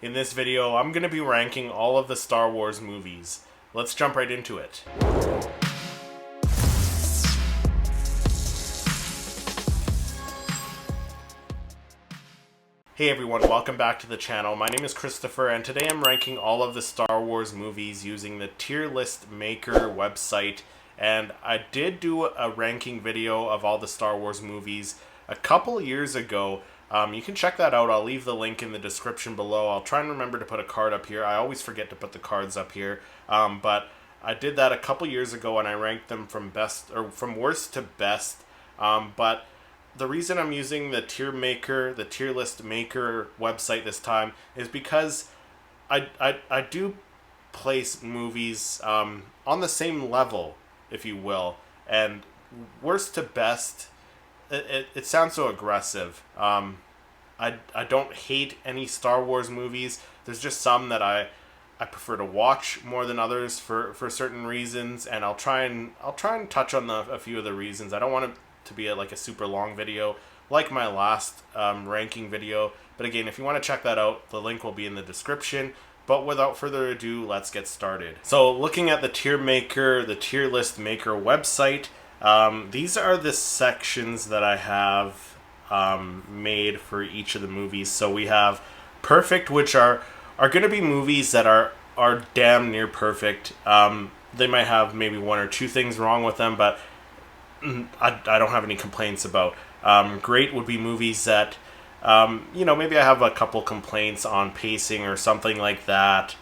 In this video, I'm going to be ranking all of the Star Wars movies. Let's jump right into it. Hey everyone, welcome back to the channel. My name is Christopher, and today I'm ranking all of the Star Wars movies using the Tier List Maker website. And I did do a ranking video of all the Star Wars movies a couple years ago. You can check that out. I'll leave the link in the description below. I'll try and remember to put a card up here. I always forget to put the cards up here. But I did that a couple years ago, and I ranked them from worst to best. But the reason I'm using the Tier List Maker website this time is because I do place movies on the same level, if you will, and worst to best. It sounds so aggressive. I don't hate any Star Wars movies. There's just some that I prefer to watch more than others for certain reasons, and I'll try and touch on a few of the reasons. I don't want it to be like a super long video like my last ranking video. But again, if you want to check that out, the link will be in the description. But without further ado, let's get started. So looking at the Tier List Maker website, these are the sections that I have made for each of the movies. So we have perfect, which are going to be movies that are damn near perfect. They might have maybe one or two things wrong with them, but I don't have any complaints about. Great would be movies that maybe I have a couple complaints on pacing or something like that.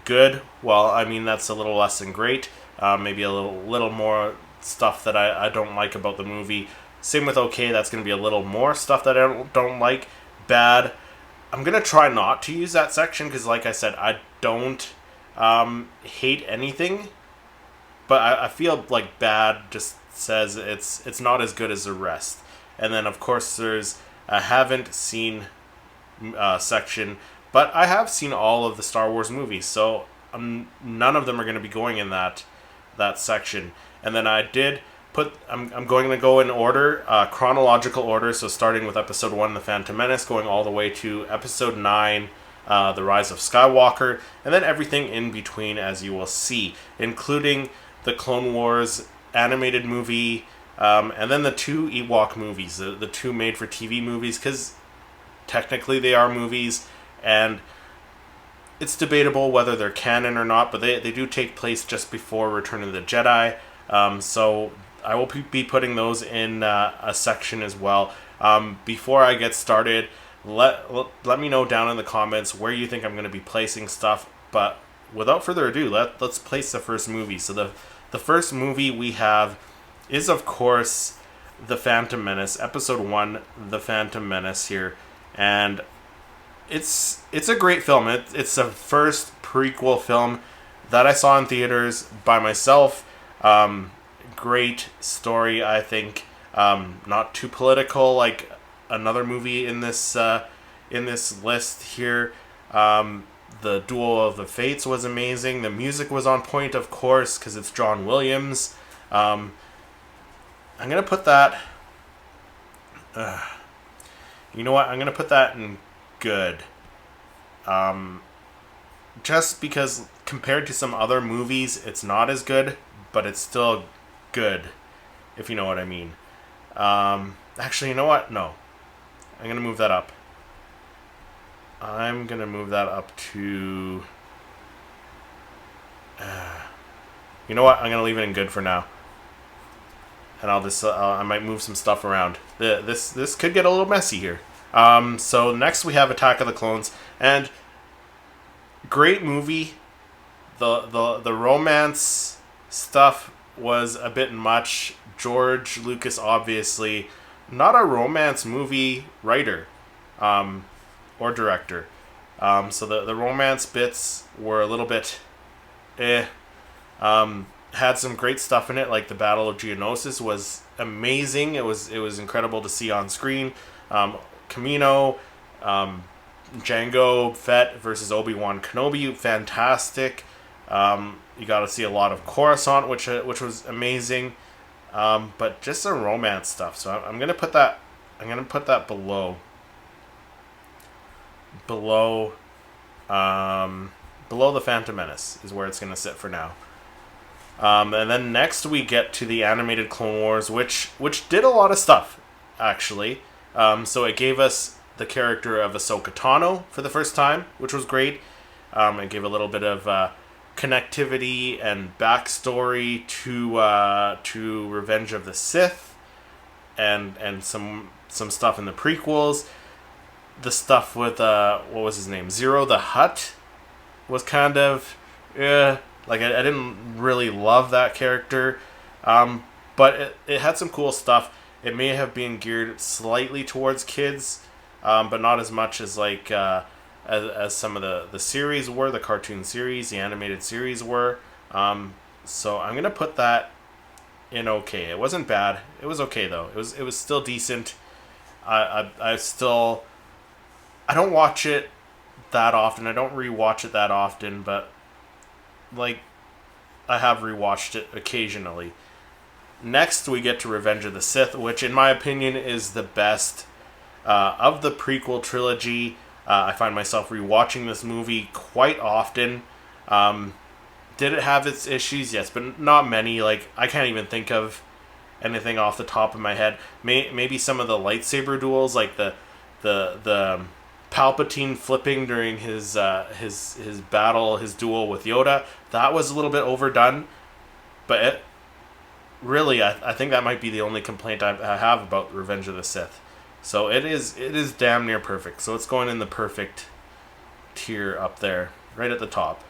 Good, well, I mean, that's a little less than great. Maybe a little more stuff that I don't like about the movie. Same with okay, that's going to be a little more stuff that I don't like. Bad, I'm going to try not to use that section because, like I said, I don't hate anything. But I feel like bad just says it's not as good as the rest. And then, of course, there's a haven't seen section. But I have seen all of the Star Wars movies, so none of them are going to be going in that section. And then I did put, I'm going to go in order, chronological order, so starting with Episode 1, The Phantom Menace, going all the way to Episode 9, The Rise of Skywalker, and then everything in between, as you will see, including the Clone Wars animated movie, and then the two Ewok movies, the two made-for-TV movies, because technically they are movies, and it's debatable whether they're canon or not, but they do take place just before Return of the Jedi. So I will be putting those in a section as well. Before I get started, let me know down in the comments where you think I'm going to be placing stuff. But without further ado, let's place the first movie. So the first movie we have is, of course, The Phantom Menace, Episode 1, The Phantom Menace here. And it's a great film. It's the first prequel film that I saw in theaters by myself. Great story, I think. Not too political like another movie in this list here. The Duel of the Fates was amazing. The music was on point, of course, because it's John Williams. I'm gonna put that. You know what? I'm gonna put that in good. Just because compared to some other movies, it's not as good, but it's still good, if you know what I mean. Actually, you know what? No. I'm going to move that up. I'm going to move that up to... you know what? I'm going to leave it in good for now. And I'll just... I might move some stuff around. This could get a little messy here. So next we have Attack of the Clones. And great movie. The romance stuff was a bit much. George Lucas, obviously, not a romance movie writer or director. So the romance bits were a little bit had some great stuff in it, like the Battle of Geonosis was amazing. It was incredible to see on screen. Camino, Jango Fett versus Obi-Wan Kenobi, fantastic. You got to see a lot of Coruscant, which was amazing. But just some romance stuff. So I'm gonna put that below Below the Phantom Menace is where it's going to sit for now. And then next we get to the animated Clone Wars, which did a lot of stuff, actually. So it gave us the character of Ahsoka Tano for the first time, which was great. It gave a little bit of connectivity and backstory to Revenge of the Sith, and some stuff in the prequels. The stuff with what was his name, Zero the Hutt, was kind of like I didn't really love that character, but it had some cool stuff. It may have been geared slightly towards kids, but not as much as like as some of the series were, the cartoon series, the animated series were. So I'm gonna put that in okay. It wasn't bad. It was okay though. It was still decent. I still, I don't watch it that often. I don't rewatch it that often, but like I have rewatched it occasionally. Next, we get to Revenge of the Sith, which, in my opinion, is the best of the prequel trilogy. I find myself rewatching this movie quite often. Did it have its issues? Yes, but not many. Like, I can't even think of anything off the top of my head. Maybe some of the lightsaber duels, like the Palpatine flipping during his battle, his duel with Yoda. That was a little bit overdone, but really, I think that might be the only complaint I have about Revenge of the Sith. So it is damn near perfect. So it's going in the perfect tier up there, right at the top,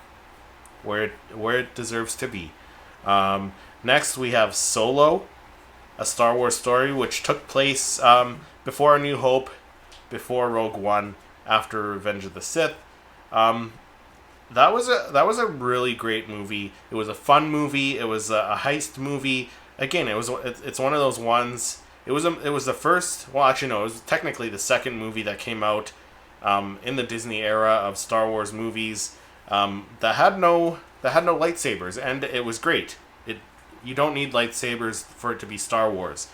where it deserves to be. Next, we have Solo, a Star Wars story, which took place before A New Hope, before Rogue One, after Revenge of the Sith. That was a really great movie. It was a fun movie. It was a heist movie. Again, it's one of those ones. It was the first. Well, actually, no. It was technically the second movie that came out in the Disney era of Star Wars movies that had no lightsabers, and it was great. You don't need lightsabers for it to be Star Wars.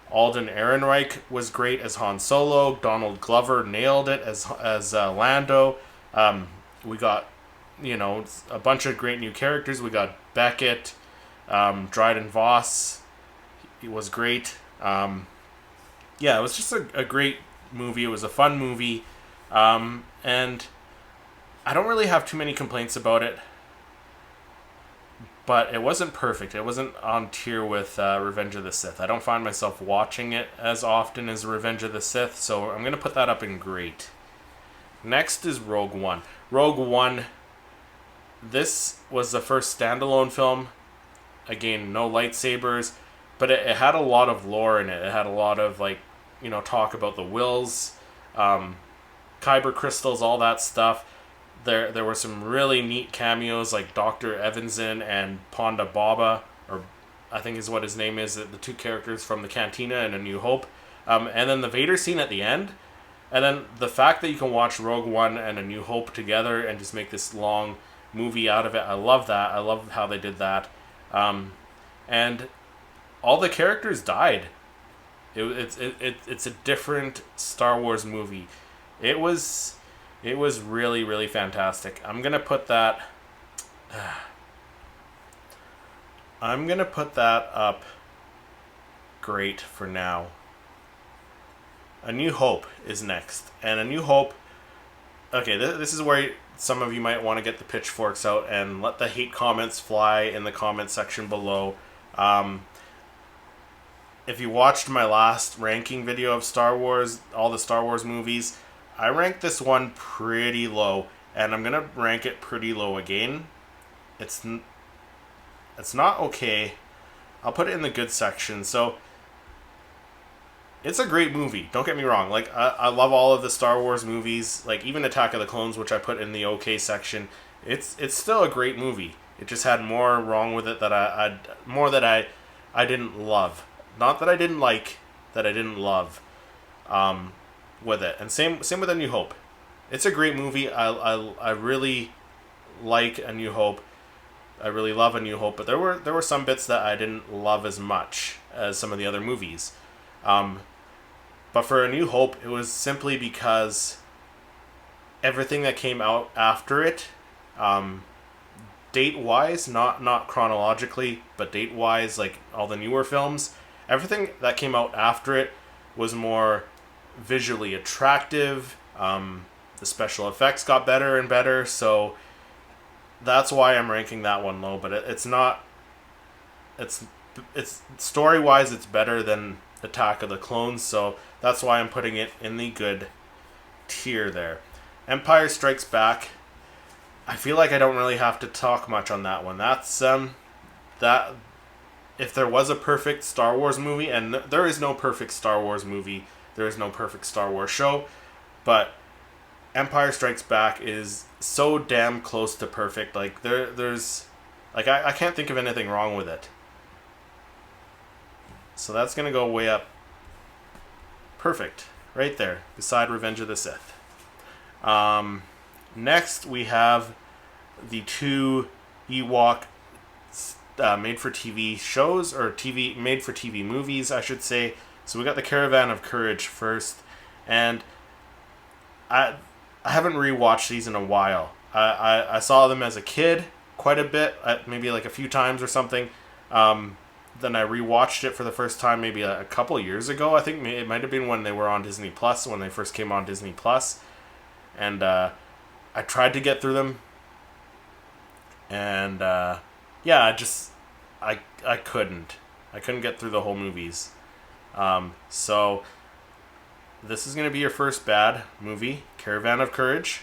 Alden Ehrenreich was great as Han Solo. Donald Glover nailed it as Lando. We got, a bunch of great new characters. We got Beckett, Dryden Voss. He was great. Yeah, it was just a great movie. It was a fun movie. And I don't really have too many complaints about it. But it wasn't perfect. It wasn't on tier with Revenge of the Sith. I don't find myself watching it as often as Revenge of the Sith, so I'm going to put that up in great. Next is Rogue One. Rogue One, this was the first standalone film. Again, no lightsabers, but it had a lot of lore in it. It had a lot of, talk about the Wills, Kyber crystals, all that stuff. There were some really neat cameos, like Dr. Evanson and Ponda Baba, or I think is what his name is, the two characters from the Cantina in A New Hope. And then the Vader scene at the end. And then the fact that you can watch Rogue One and A New Hope together and just make this long movie out of it, I love that. I love how they did that. And all the characters died. It's a different Star Wars movie. It was really, really fantastic. I'm gonna put that up great for now. A New Hope is next. And A New Hope, okay, this is where some of you might want to get the pitchforks out and let the hate comments fly in the comment section below. If you watched my last ranking video of Star Wars, all the Star Wars movies, I ranked this one pretty low, and I'm gonna rank it pretty low again. It's not okay. I'll put it in the good section. So it's a great movie. Don't get me wrong. Like I love all of the Star Wars movies. Like even Attack of the Clones, which I put in the okay section. It's still a great movie. It just had more wrong with it that I didn't love. Not that I didn't like, that I didn't love. With it, and same with A New Hope. It's a great movie. I really like A New Hope. I really love A New Hope, but there were some bits that I didn't love as much as some of the other movies. But for A New Hope, it was simply because everything that came out after it, date wise, not chronologically, but date wise, like all the newer films, everything that came out after it was more visually attractive. The special effects got better and better, so that's why I'm ranking that one low. But it's not. It's story wise, it's better than Attack of the Clones, so that's why I'm putting it in the good tier there. Empire Strikes Back. I feel like I don't really have to talk much on that one. That's that. If there was a perfect Star Wars movie, and there is no perfect Star Wars movie, there is no perfect Star Wars show, but Empire Strikes Back is so damn close to perfect. Like there's like I can't think of anything wrong with it. So that's gonna go way up. Perfect, right there, beside Revenge of the Sith. Next we have the two Ewok made-for-TV shows, or made-for-TV movies, I should say. So we got the Caravan of Courage first, and I haven't rewatched these in a while. I saw them as a kid quite a bit, maybe like a few times or something. Then I rewatched it for the first time maybe a couple years ago. I think it might have been when they were on Disney Plus, when they first came on Disney Plus, and I tried to get through them, and yeah, I couldn't get through the whole movies. So this is going to be your first bad movie, Caravan of Courage,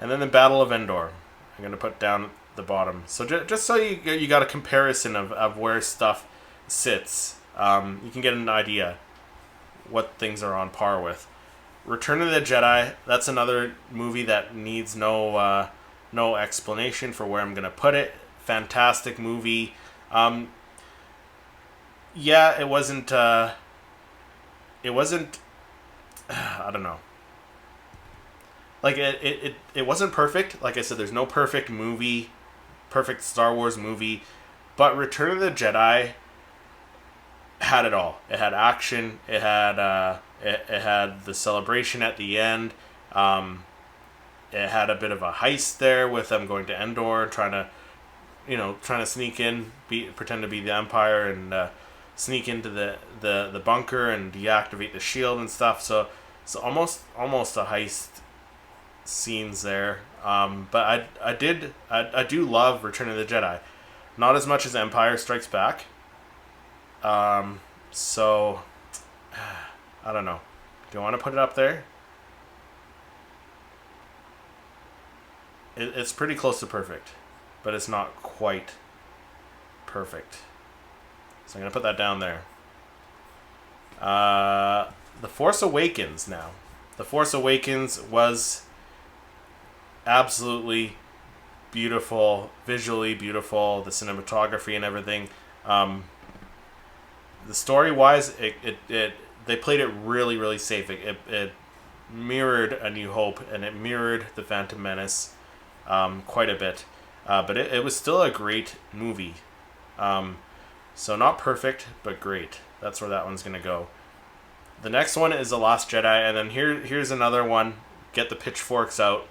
and then the Battle of Endor. I'm going to put down at the bottom. So just so you got a comparison of where stuff sits, you can get an idea what things are on par with. Return of the Jedi, that's another movie that needs no explanation for where I'm going to put it. Fantastic movie. Yeah, it wasn't I don't know. Like it wasn't perfect. Like I said, there's no perfect movie, perfect Star Wars movie, but Return of the Jedi had it all. It had action. It had it had the celebration at the end. It had a bit of a heist there with them going to Endor, trying to sneak in, pretend to be the Empire, and sneak into the bunker and deactivate the shield and stuff. So almost a heist scenes there. But I do love Return of the Jedi, not as much as Empire Strikes Back. So I don't know. Do you want to put it up there? It's pretty close to perfect, but it's not quite perfect. So I'm going to put that down there. The Force Awakens now. The Force Awakens was absolutely beautiful, visually beautiful, the cinematography and everything. The story-wise, they played it really, really safe. It mirrored A New Hope, and it mirrored The Phantom Menace quite a bit. But it was still a great movie. So not perfect, but great. That's where that one's going to go. The next one is The Last Jedi, and then here's another one. Get the pitchforks out.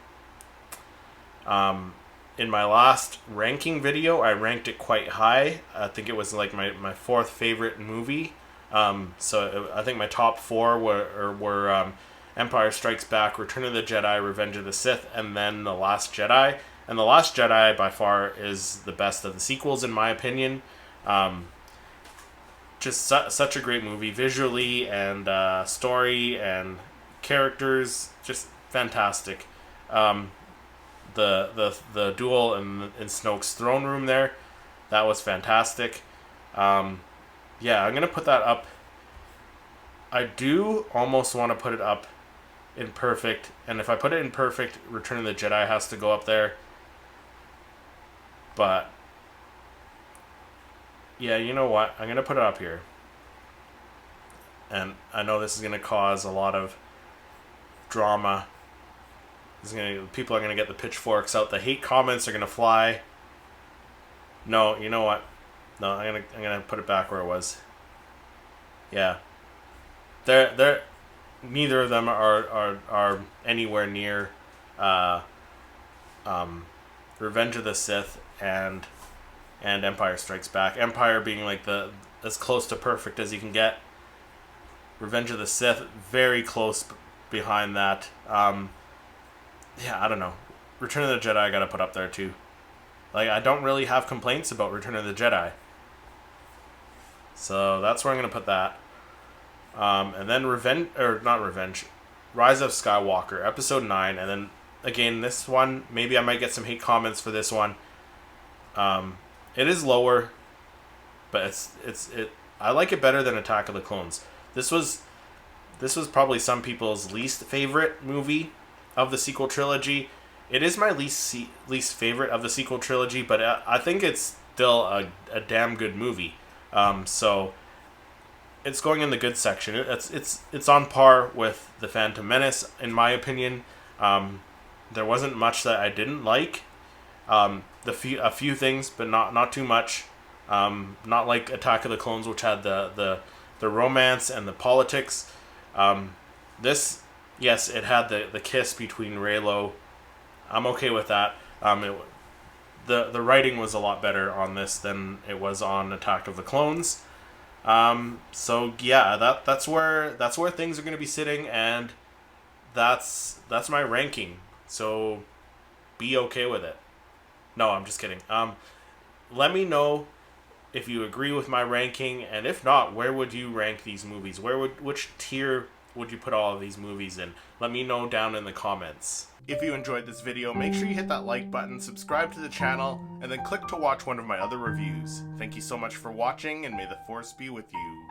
In my last ranking video, I ranked it quite high. I think it was like my fourth favorite movie. So I think my top four were Empire Strikes Back, Return of the Jedi, Revenge of the Sith, and then The Last Jedi. And The Last Jedi, by far, is the best of the sequels, in my opinion. Just such a great movie, visually and story and characters, just fantastic. The duel in Snoke's throne room there, that was fantastic. Yeah, I'm gonna put that up. I do almost want to put it up in perfect, and if I put it in perfect, Return of the Jedi has to go up there. But yeah, you know what? I'm gonna put it up here, and I know this is gonna cause a lot of drama. People are gonna get the pitchforks out. The hate comments are gonna fly. No, you know what? No, I'm gonna put it back where it was. Yeah, they're neither of them are anywhere near uh, Revenge of the Sith and Empire Strikes Back. Empire being like the as close to perfect as you can get. Revenge of the Sith very close behind that. Yeah, I don't know. Return of the Jedi I gotta put up there too. Like, I don't really have complaints about Return of the Jedi. So that's where I'm gonna put that. And then Rise of Skywalker, Episode 9, and then again this one, maybe I might get some hate comments for this one. It is lower, but I like it better than Attack of the Clones. This was probably some people's least favorite movie of the sequel trilogy. It is my least favorite of the sequel trilogy, but I think it's still a damn good movie. So it's going in the good section. It's on par with The Phantom Menace, in my opinion. There wasn't much that I didn't like. A few things, but not too much. Not like Attack of the Clones, which had the romance and the politics. This, yes, it had the kiss between Reylo. I'm okay with that. The writing was a lot better on this than it was on Attack of the Clones. So yeah, that's where things are going to be sitting, and that's my ranking. So be okay with it. No, I'm just kidding. Let me know if you agree with my ranking, and if not, where would you rank these movies? Which tier would you put all of these movies in? Let me know down in the comments. If you enjoyed this video, make sure you hit that like button, subscribe to the channel, and then click to watch one of my other reviews. Thank you so much for watching, and may the Force be with you.